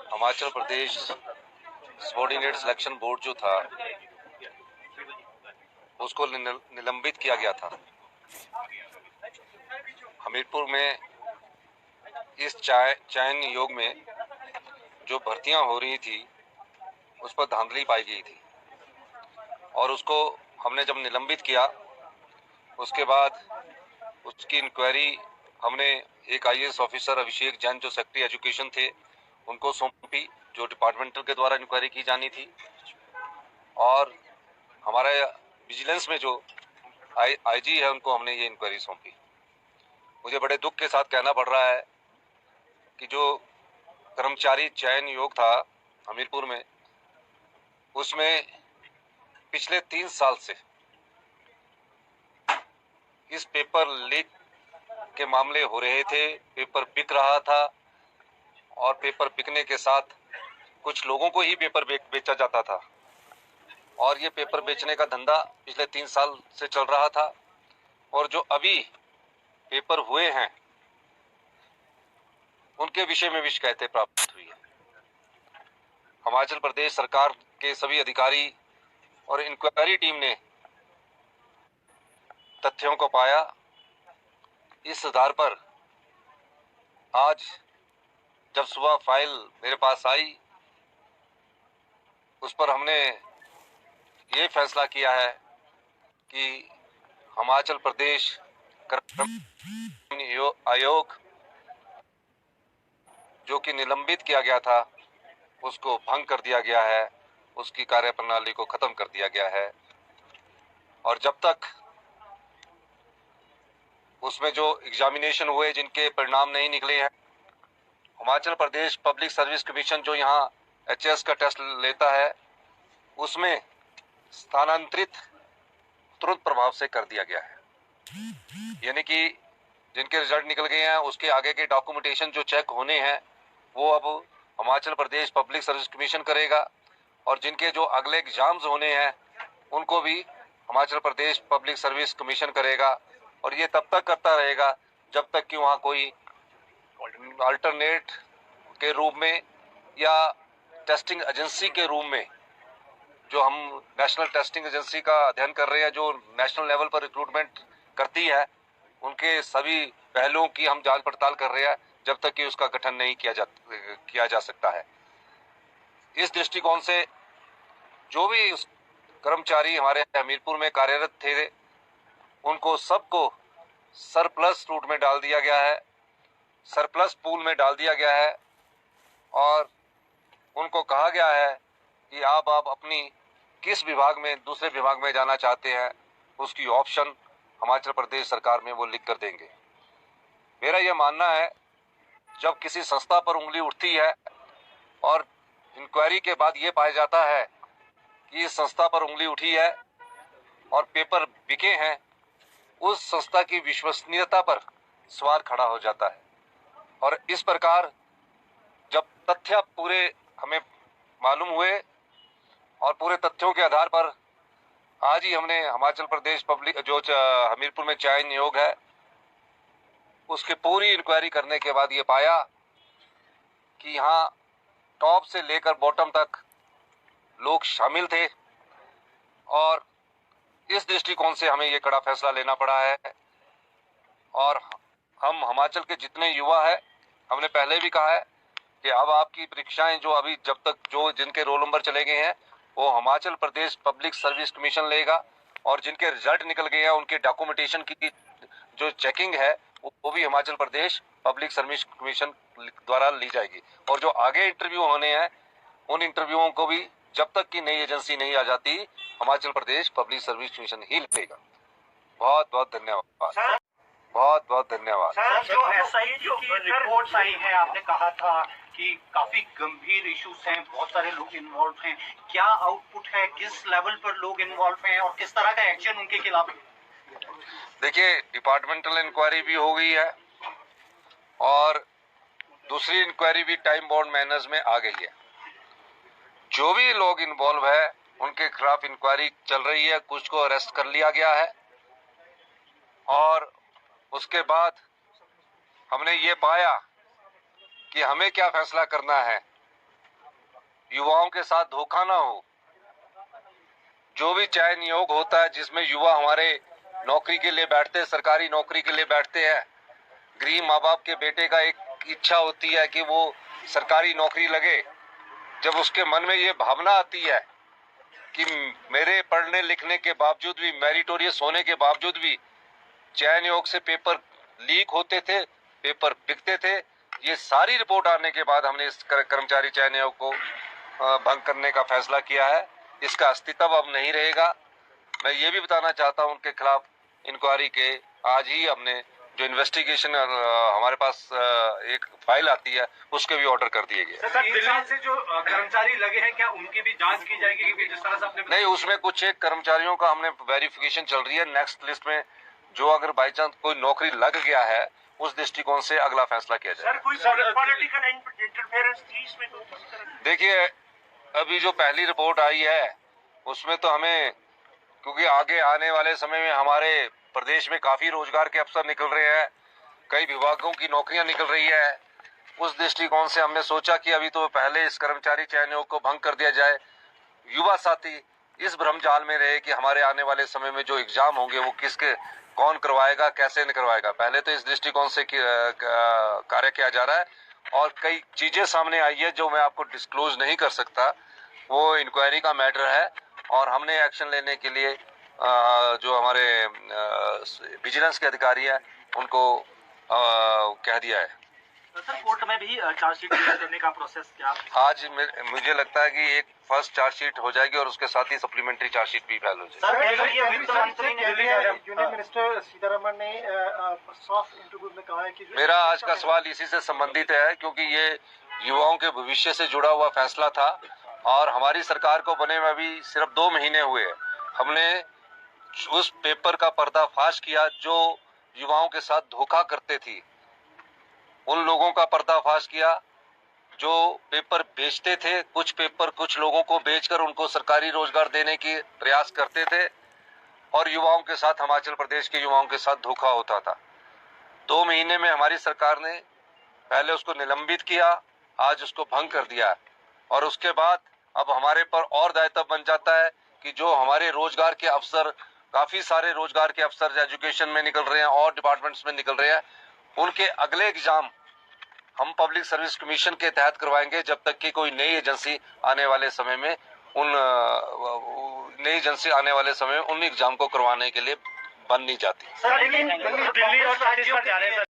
Himachal Pradesh subordinate selection board जो था उसको निलंबित किया गया था। हमीरपुर में इस चयन योग में जो भर्तियां हो रही थी उस पर धांधली पाई गई थी और उसको हमने जब निलंबित किया उसके बाद उसकी इंक्वायरी हमने एक आईएएस ऑफिसर अभिषेक जैन जो सेक्रेटरी एजुकेशन थे उनको सौंपी, जो डिपार्टमेंटल के द्वारा इंक्वायरी की जानी थी। और हमारे विजिलेंस में जो आईजी है उनको हमने ये इंक्वायरी सौंपी। मुझे बड़े दुख के साथ कहना पड़ रहा है कि जो कर्मचारी चयन योग था हमीरपुर में, उसमें पिछले 3 साल से इस पेपर लीक के मामले हो रहे थे। पेपर बिक रहा था और पेपर बिकने के साथ कुछ लोगों को ही पेपर बेचा जाता था और ये पेपर बेचने का धंधा पिछले 3 साल से चल रहा था। और जो अभी पेपर हुए हैं उनके विषय में भी शिकायतें प्राप्त हुई है। हिमाचल प्रदेश सरकार के सभी अधिकारी और इंक्वायरी टीम ने तथ्यों को पाया। इस आधार पर आज जब सुबह फाइल मेरे पास आई उस पर हमने ये फैसला किया है कि हिमाचल प्रदेश कर्मचारी आयोग जो कि निलंबित किया गया था उसको भंग कर दिया गया है, उसकी कार्यप्रणाली को खत्म कर दिया गया है। और जब तक उसमें जो एग्जामिनेशन हुए जिनके परिणाम नहीं निकले हैं, Himachal Pradesh public service commission जो यहाँ एचएस का टेस्ट लेता है उसमें स्थानांतरित तुरंत प्रभाव से कर दिया गया है। यानी कि जिनके रिजल्ट निकल गए हैं उसके आगे के डॉक्यूमेंटेशन जो चेक होने हैं वो अब Himachal Pradesh public service commission करेगा और जिनके जो अगले एग्जाम्स होने हैं उनको भी Himachal Pradesh public service commission करेगा। और ये तब तक करता रहेगा जब तक कि वहाँ कोई अल्टरनेट के रूप में या टेस्टिंग एजेंसी के रूप में, जो हम नेशनल टेस्टिंग एजेंसी का अध्ययन कर रहे हैं जो नेशनल लेवल पर रिक्रूटमेंट करती है, उनके सभी पहलुओं की हम जांच पड़ताल कर रहे हैं जब तक कि उसका गठन नहीं किया जा सकता है। इस दृष्टिकोण से जो भी कर्मचारी हमारे हमीरपुर में कार्यरत थे उनको सबको सरप्लस रूट में डाल दिया गया है, सरप्लस पूल में डाल दिया गया है और उनको कहा गया है कि आप अपनी किस विभाग में दूसरे विभाग में जाना चाहते हैं उसकी ऑप्शन हिमाचल प्रदेश सरकार में वो लिख कर देंगे। मेरा यह मानना है जब किसी संस्था पर उंगली उठती है और इंक्वायरी के बाद ये पाया जाता है कि इस संस्था पर उंगली उठी है और पेपर बिके हैं, उस संस्था की विश्वसनीयता पर सवाल खड़ा हो जाता है। और इस प्रकार जब तथ्य पूरे हमें मालूम हुए और पूरे तथ्यों के आधार पर आज ही हमने हिमाचल प्रदेश पब्लिक जो हमीरपुर में चयन योग है उसकी पूरी इंक्वायरी करने के बाद ये पाया कि यहाँ टॉप से लेकर बॉटम तक लोग शामिल थे और इस दृष्टिकोण से हमें ये कड़ा फैसला लेना पड़ा है। और हम हिमाचल के जितने युवा हैं, हमने पहले भी कहा है कि अब आपकी परीक्षाएं जो अभी जब तक जो जिनके रोल नंबर चले गए हैं वो Himachal Pradesh public service commission लेगा और जिनके रिजल्ट निकल गए हैं उनके डॉक्यूमेंटेशन की जो चेकिंग है वो भी Himachal Pradesh public service commission द्वारा ली जाएगी। और जो आगे इंटरव्यू होने हैं उन इंटरव्यूओं को भी जब तक की नई एजेंसी नहीं आ जाती Himachal Pradesh public service commission ही लेगा। बहुत बहुत धन्यवाद, बहुत बहुत धन्यवाद। सर, जो एसआईटी की रिपोर्ट्स आई हैं, आपने कहा था कि काफी गंभीर इश्यूज हैं, बहुत सारे लोग इन्वॉल्व हैं, क्या आउटपुट है, किस लेवल पर लोग इन्वॉल्व हैं और किस तरह का एक्शन उनके खिलाफ? देखिए, डिपार्टमेंटल इंक्वायरी भी हो गई है और दूसरी इंक्वायरी भी टाइम बाउंड मैनर्स में आ गई है। जो भी लोग इन्वॉल्व है उनके खिलाफ इंक्वायरी चल रही है, कुछ को अरेस्ट कर लिया गया है और उसके बाद हमने ये पाया कि हमें क्या फैसला करना है, युवाओं के साथ धोखा ना हो। जो भी चयन नियोग होता है जिसमें युवा हमारे नौकरी के लिए बैठते हैं, सरकारी नौकरी के लिए बैठते हैं, गरीब माँ बाप के बेटे का एक इच्छा होती है कि वो सरकारी नौकरी लगे। जब उसके मन में ये भावना आती है कि मेरे पढ़ने लिखने के बावजूद भी, मेरिटोरियस होने के बावजूद भी चयन योग से पेपर लीक होते थे, पेपर बिकते थे, ये सारी रिपोर्ट आने के बाद हमने इस कर्मचारी चयन आयोग को भंग करने का फैसला किया है। इसका अस्तित्व अब नहीं रहेगा। मैं ये भी बताना चाहता हूं उनके खिलाफ इंक्वायरी के आज ही हमने जो इन्वेस्टिगेशन हमारे पास एक फाइल आती है उसके भी ऑर्डर कर दिए गए। सर, दिल्ली से जो कर्मचारी लगे हैं क्या उनकी भी जांच की जाएगी? क्योंकि जिस तरह से आपने नहीं, उसमें कुछ एक कर्मचारियों का हमने वेरिफिकेशन चल रही है। नेक्स्ट लिस्ट में जो अगर बाई चांस कोई नौकरी लग गया है उस दृष्टिकोण से अगला फैसला किया जाए। सर, कोई पॉलिटिकल इंटरफेरेंस थी इसमें? देखिए, अभी जो पहली रिपोर्ट आई है उसमें तो हमें, क्योंकि आगे आने वाले समय में हमारे प्रदेश में काफी रोजगार के अवसर निकल रहे हैं, कई विभागों की नौकरियां निकल रही है, उस दृष्टिकोण से हमने सोचा कि अभी तो पहले इस कर्मचारी चयन आयोग को भंग कर दिया जाए। युवा साथी इस भ्रमजाल में रहे कि हमारे आने वाले समय में जो एग्जाम होंगे वो किसके कौन करवाएगा, कैसे नहीं करवाएगा। पहले तो इस दृष्टिकोण से कार्य किया जा रहा है और कई चीजें सामने आई है जो मैं आपको डिस्क्लोज नहीं कर सकता, वो इंक्वायरी का मैटर है और हमने एक्शन लेने के लिए जो हमारे विजिलेंस के अधिकारी हैं उनको कह दिया है। सर, कोर्ट में भी चार्जशीट करने का प्रोसेस क्या? आज मुझे लगता है कि एक फर्स्ट चार्जशीट हो जाएगी और उसके साथ ही सप्लीमेंट्री चार्जशीट भी फाइल हो जाएगी। सर, ये वित्त मंत्री ने यूनियन मिनिस्टर सीतारमण ने सॉफ्ट इंटरव्यू में कहा है कि मेरा आज का सवाल इसी से संबंधित है, क्योंकि ये युवाओं के भविष्य से जुड़ा हुआ फैसला था और हमारी सरकार को बने में अभी सिर्फ 2 महीने हुए। हमने उस पेपर का पर्दाफाश किया जो युवाओं के साथ धोखा करते थी, उन लोगों का पर्दाफाश किया जो पेपर बेचते थे, कुछ पेपर कुछ लोगों को बेचकर उनको सरकारी रोजगार देने की प्रयास करते थे और युवाओं के साथ, हिमाचल प्रदेश के युवाओं के साथ धोखा होता था। 2 महीने में हमारी सरकार ने पहले उसको निलंबित किया, आज उसको भंग कर दिया और उसके बाद अब हमारे पर और दायित्व बन जाता है कि जो हमारे रोजगार के अवसर, काफी सारे रोजगार के अवसर एजुकेशन में निकल रहे हैं और डिपार्टमेंट्स में निकल रहे हैं, उनके अगले एग्जाम हम पब्लिक सर्विस कमीशन के तहत करवाएंगे जब तक कि कोई नई एजेंसी आने वाले समय में उन एग्जाम को करवाने के लिए बन नहीं जाती। सर, लेकिन दिल्ली और छत्तीसगढ़